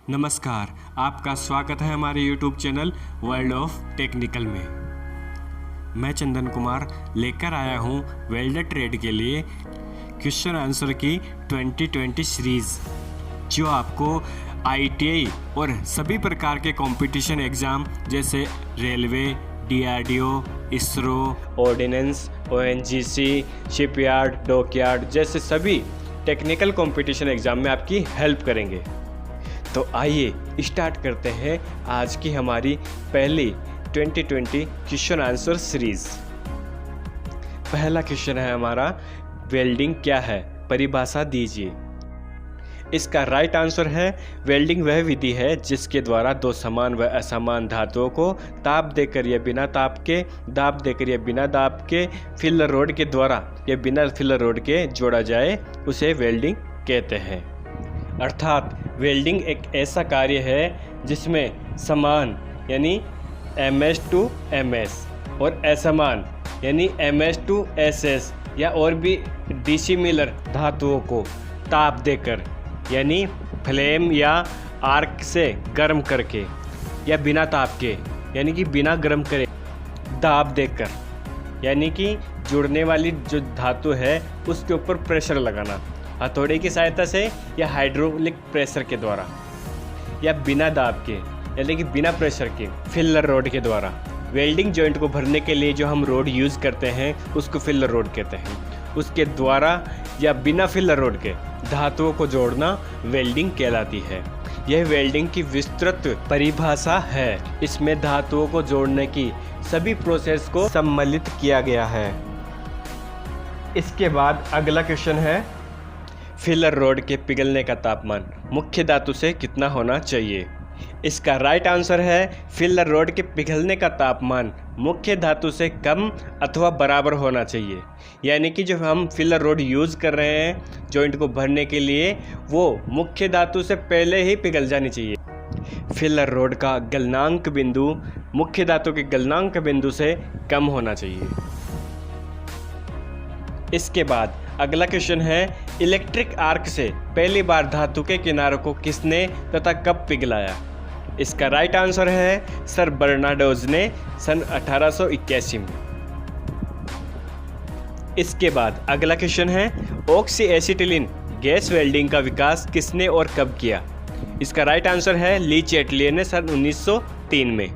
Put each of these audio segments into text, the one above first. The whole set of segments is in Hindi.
नमस्कार, आपका स्वागत है हमारे YouTube channel world of technical में। मैं चंदन कुमार लेकर आया हूँ वेल्डर ट्रेड के लिए क्वेश्चन आंसर की 2020 सीरीज़, जो आपको ITI और सभी प्रकार के कंपटीशन एग्ज़ाम जैसे railway, DRDO, ISRO, ordnance, ONGC, shipyard, dockyard जैसे सभी टेक्निकल कंपटीशन एग्ज़ाम में आपकी हेल्प करेंगे। तो आइए स्टार्ट करते हैं आज की हमारी पहली 2020 क्वेश्चन आंसर सीरीज़। पहला क्वेश्चन है हमारा, वेल्डिंग क्या है, परिभाषा दीजिए। इसका राइट आंसर है, वेल्डिंग वह विधि है जिसके द्वारा दो समान व असमान धातुओं को ताप देकर या बिना ताप के, दाब देकर या बिना दाब के, फिलर रोड के द्वारा या बिना फिलर रोड के जोड़ा जाए, उसे वेल्डिंग कहते हैं। अर्थात वेल्डिंग एक ऐसा कार्य है जिसमें समान यानी MS to MS और असमान यानी MS to SS या और भी डिसिमिलर धातुओं को ताप देकर यानी फ्लेम या आर्क से गर्म करके या बिना ताप के यानी कि बिना गर्म करे दाब देकर यानी कि जुड़ने वाली जो धातु है उसके ऊपर प्रेशर लगाना हथौड़े की सहायता से या हाइड्रोलिक प्रेशर के द्वारा या बिना दाब के यानी कि बिना प्रेशर के फिलर रोड के द्वारा। वेल्डिंग जॉइंट को भरने के लिए जो हम रोड यूज़ करते हैं उसको फिलर रोड कहते हैं। उसके द्वारा या बिना फिलर रोड के धातुओं को जोड़ना वेल्डिंग कहलाती है। यह वेल्डिंग की विस्तृत परिभाषा है। इसमें धातुओं को जोड़ने की सभी प्रोसेस को सम्मिलित किया गया है। इसके बाद अगला क्वेश्चन है, फिलर रोड के पिघलने का तापमान मुख्य धातु से कितना होना चाहिए। इसका राइट आंसर है, फिलर रोड के पिघलने का तापमान मुख्य धातु से कम अथवा बराबर होना चाहिए। यानी कि जब हम फिलर रोड यूज़ कर रहे हैं जॉइंट को भरने के लिए, वो मुख्य धातु से पहले ही पिघल जानी चाहिए। फिलर रोड का गलनांक बिंदु मुख्य धातु के गलनांक बिंदु से कम होना चाहिए। इसके बाद अगला क्वेश्चन है, इलेक्ट्रिक आर्क से पहली बार धातु के किनारों को किसने तथा कब पिघलाया। इसका राइट आंसर है, सर बर्नार्डोज ने सन 1881 में। इसके बाद अगला क्वेश्चन है, ऑक्सी एसिटिलीन गैस वेल्डिंग का विकास किसने और कब किया। इसका राइट आंसर है, ली चैटलियर ने सन 1903 में।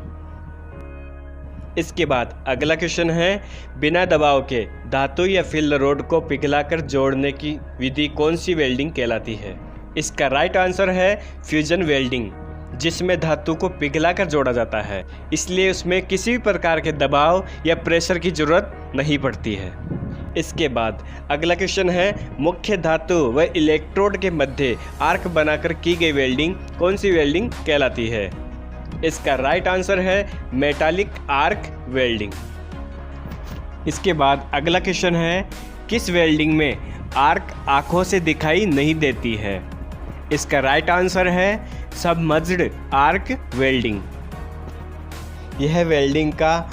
इसके बाद अगला क्वेश्चन है, बिना दबाव के धातु या फिलर रोड को पिघलाकर जोड़ने की विधि कौन सी वेल्डिंग कहलाती है। इसका राइट आंसर है, फ्यूजन वेल्डिंग, जिसमें धातु को पिघलाकर जोड़ा जाता है, इसलिए उसमें किसी भी प्रकार के दबाव या प्रेशर की जरूरत नहीं पड़ती है। इसके बाद अगला क्वेश्चन है, मुख्य धातु व इलेक्ट्रोड के मध्य आर्क बनाकर की गई वेल्डिंग कौन सी वेल्डिंग कहलाती है। इसका राइट आंसर है, मेटालिक आर्क वेल्डिंग। इसके बाद अगला क्वेश्चन है, किस वेल्डिंग में आर्क आंखों से दिखाई नहीं देती है। इसका राइट आंसर है, सबमर्ज्ड आर्क वेल्डिंग। यह वेल्डिंग का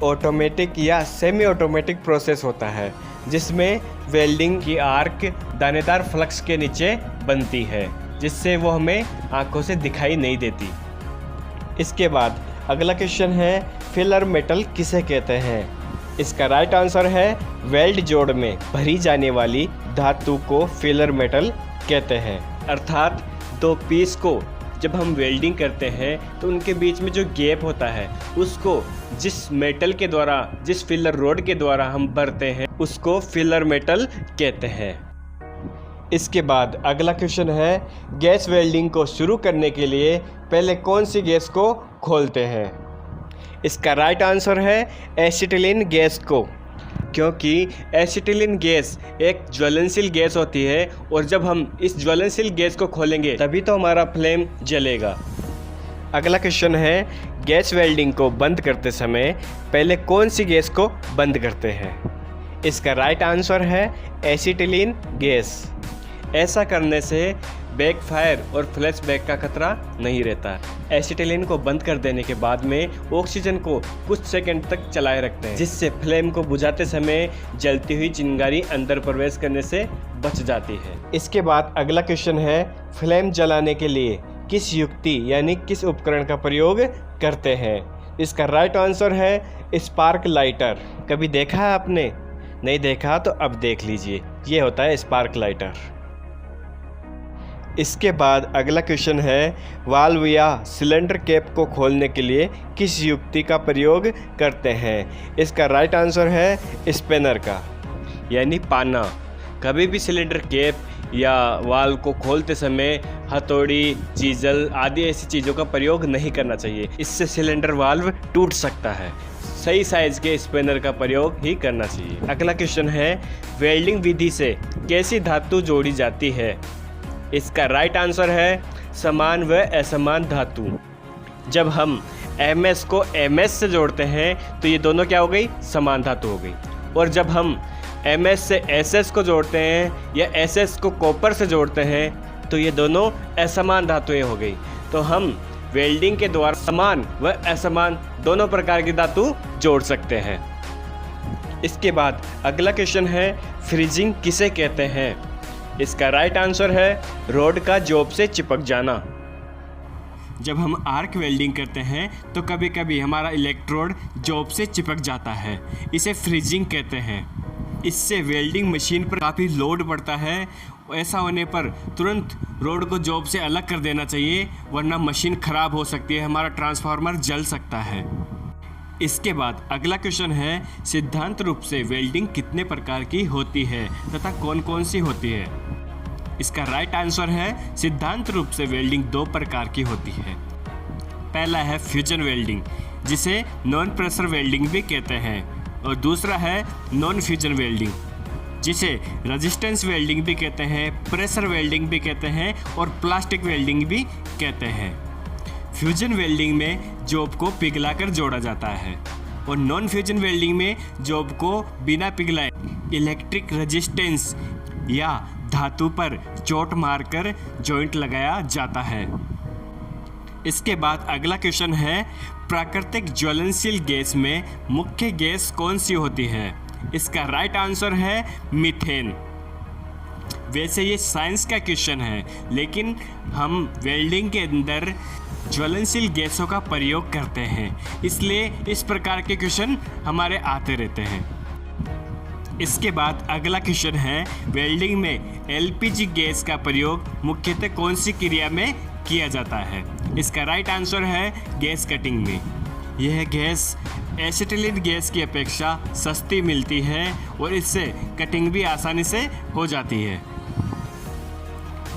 ऑटोमेटिक या सेमी ऑटोमेटिक प्रोसेस होता है, जिसमें वेल्डिंग की आर्क दानेदार फ्लक्स के नीचे बनती है, जिससे वो हमें आंखों से दिखाई नहीं देती। इसके बाद अगला क्वेश्चन है, फिलर मेटल किसे कहते हैं। इसका राइट आंसर है, वेल्ड जोड़ में भरी जाने वाली धातु को फिलर मेटल कहते हैं। अर्थात दो पीस को जब हम वेल्डिंग करते हैं तो उनके बीच में जो गैप होता है उसको जिस मेटल के द्वारा, जिस फिलर रोड के द्वारा हम भरते हैं, उसको फिलर मेटल कहते हैं। इसके बाद अगला क्वेश्चन है, गैस वेल्डिंग को शुरू करने के लिए पहले कौन सी गैस को खोलते हैं। इसका राइट आंसर है, एसिटिलीन गैस को, क्योंकि एसिटिलीन गैस एक ज्वलनशील गैस होती है और जब हम इस ज्वलनशील गैस को खोलेंगे तभी तो हमारा फ्लेम जलेगा। अगला क्वेश्चन है, गैस वेल्डिंग को बंद करते समय पहले कौन सी गैस को बंद करते हैं। इसका राइट आंसर है, एसिटिलीन गैस। ऐसा करने से बैकफायर और फ्लैशबैक का खतरा नहीं रहता। एसिटिलीन को बंद कर देने के बाद में ऑक्सीजन को कुछ सेकंड तक चलाए रखते हैं, जिससे फ्लेम को बुझाते समय जलती हुई चिंगारी अंदर प्रवेश करने से बच जाती है। इसके बाद अगला क्वेश्चन है, फ्लेम जलाने के लिए किस युक्ति यानी किस उपकरण का प्रयोग करते हैं? इसका राइट आंसर है स्पार्क लाइटर। कभी देखा है आपने? नहीं देखा तो अब देख लीजिए, ये होता है स्पार्क लाइटर। इसके बाद अगला क्वेश्चन है, वाल्व या सिलेंडर कैप को खोलने के लिए किस युक्ति का प्रयोग करते हैं? इसका राइट आंसर है स्पिनर का, यानी पाना। कभी भी सिलेंडर कैप या वाल्व को खोलते समय हथौड़ी, चीजल आदि ऐसी चीज़ों का प्रयोग नहीं करना चाहिए, इससे सिलेंडर वाल्व टूट सकता है। सही साइज के स्पिनर का प्रयोग ही करना चाहिए। अगला क्वेश्चन है, वेल्डिंग विधि से कैसी धातु जोड़ी जाती है? इसका राइट आंसर है समान व असमान धातु। जब हम MS को MS से जोड़ते हैं तो ये दोनों क्या हो गई? समान धातु हो गई। और जब हम MS से SS को जोड़ते हैं या SS को कॉपर से जोड़ते हैं तो ये दोनों असमान धातुएं हो गई। तो हम वेल्डिंग के द्वारा समान व असमान दोनों प्रकार की धातु जोड़ सकते हैं। इसके बाद अगला क्वेश्चन है, फ्रीजिंग किसे कहते हैं? इसका राइट आंसर है रॉड का जॉब से चिपक जाना। जब हम आर्क वेल्डिंग करते हैं तो कभी कभी हमारा इलेक्ट्रोड जॉब से चिपक जाता है, इसे फ्रीजिंग कहते हैं। इससे वेल्डिंग मशीन पर काफ़ी लोड पड़ता है। ऐसा होने पर तुरंत रोड को जॉब से अलग कर देना चाहिए, वरना मशीन ख़राब हो सकती है, हमारा ट्रांसफार्मर जल सकता है। इसके बाद अगला क्वेश्चन है, सिद्धांत रूप से वेल्डिंग कितने प्रकार की होती है तथा कौन कौन सी होती है? इसका राइट आंसर है सिद्धांत रूप से वेल्डिंग 2 प्रकार की होती है। पहला है फ्यूजन वेल्डिंग, जिसे नॉन प्रेशर वेल्डिंग भी कहते हैं, और दूसरा है नॉन फ्यूजन वेल्डिंग, जिसे रेजिस्टेंस वेल्डिंग भी कहते हैं, प्रेशर वेल्डिंग भी कहते हैं और प्लास्टिक वेल्डिंग भी कहते हैं। फ्यूजन वेल्डिंग में जॉब को पिघलाकर जोड़ा जाता है और नॉन फ्यूजन वेल्डिंग में जॉब को बिना पिघलाए इलेक्ट्रिक रेजिस्टेंस या धातु पर चोट मारकर जॉइंट लगाया जाता है। इसके बाद अगला क्वेश्चन है, प्राकृतिक ज्वलनशील गैस में मुख्य गैस कौन सी होती है? इसका राइट आंसर है मीथेन। वैसे ये साइंस का क्वेश्चन है, लेकिन हम वेल्डिंग के अंदर ज्वलनशील गैसों का प्रयोग करते हैं, इसलिए इस प्रकार के क्वेश्चन हमारे आते रहते हैं। इसके बाद अगला क्वेश्चन है, वेल्डिंग में LPG गैस का प्रयोग मुख्यतः कौन सी क्रिया में किया जाता है? इसका राइट आंसर है गैस कटिंग में। यह गैस एसिटिलीन गैस की अपेक्षा सस्ती मिलती है और इससे कटिंग भी आसानी से हो जाती है।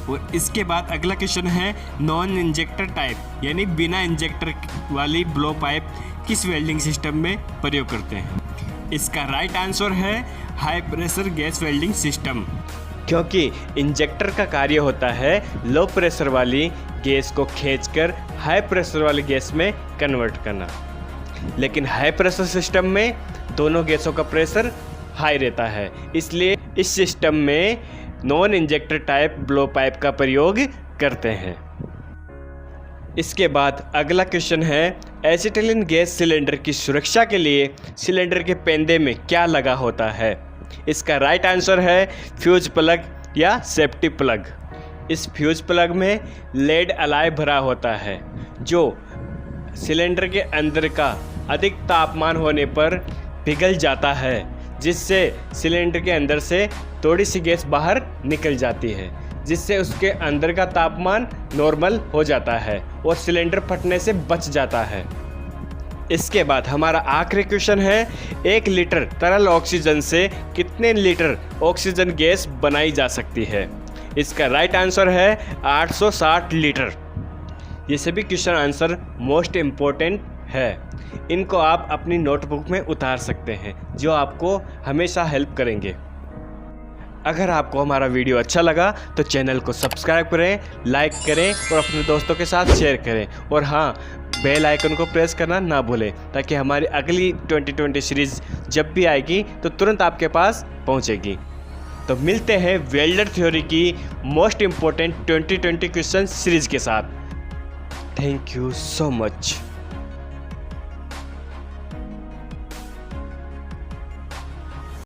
और इसके बाद अगला क्वेश्चन है, नॉन इंजेक्टर टाइप यानी बिना इंजेक्टर वाली ब्लो पाइप किस वेल्डिंग सिस्टम में प्रयोग करते हैं? इसका राइट आंसर है high pressure gas welding system, क्योंकि इंजेक्टर का कार्य होता है लो प्रेशर वाली गैस को खींचकर हाई प्रेशर वाली गैस में कन्वर्ट करना। लेकिन हाई प्रेशर सिस्टम में दोनों गैसों का प्रेशर हाई रहता है, इसलिए इस सिस्टम में non injector type blow pipe का प्रयोग करते हैं। इसके बाद अगला क्वेश्चन है, एसिटिलीन गैस सिलेंडर की सुरक्षा के लिए सिलेंडर के पेंदे में क्या लगा होता है? इसका राइट आंसर है फ्यूज प्लग या सेफ्टी प्लग। इस फ्यूज प्लग में लेड अलाय भरा होता है, जो सिलेंडर के अंदर का अधिक तापमान होने पर पिघल जाता है, जिससे सिलेंडर के अंदर से थोड़ी सी गैस बाहर निकल जाती है, जिससे उसके अंदर का तापमान नॉर्मल हो जाता है और सिलेंडर फटने से बच जाता है। इसके बाद हमारा आखिरी क्वेश्चन है, 1 लीटर तरल ऑक्सीजन से कितने लीटर ऑक्सीजन गैस बनाई जा सकती है? इसका राइट आंसर है 860 लीटर। ये सभी क्वेश्चन आंसर मोस्ट इम्पोर्टेंट है, इनको आप अपनी नोटबुक में उतार सकते हैं, जो आपको हमेशा हेल्प करेंगे। अगर आपको हमारा वीडियो अच्छा लगा तो चैनल को सब्सक्राइब करें, लाइक करें और अपने दोस्तों के साथ शेयर करें, और हाँ, बेल आइकन को प्रेस करना ना भूलें, ताकि हमारी अगली 2020 सीरीज़ जब भी आएगी तो तुरंत आपके पास पहुंचेगी। तो मिलते हैं वेल्डर थ्योरी की मोस्ट इम्पोर्टेंट 2020 क्वेश्चन सीरीज़ के साथ। Thank you so much.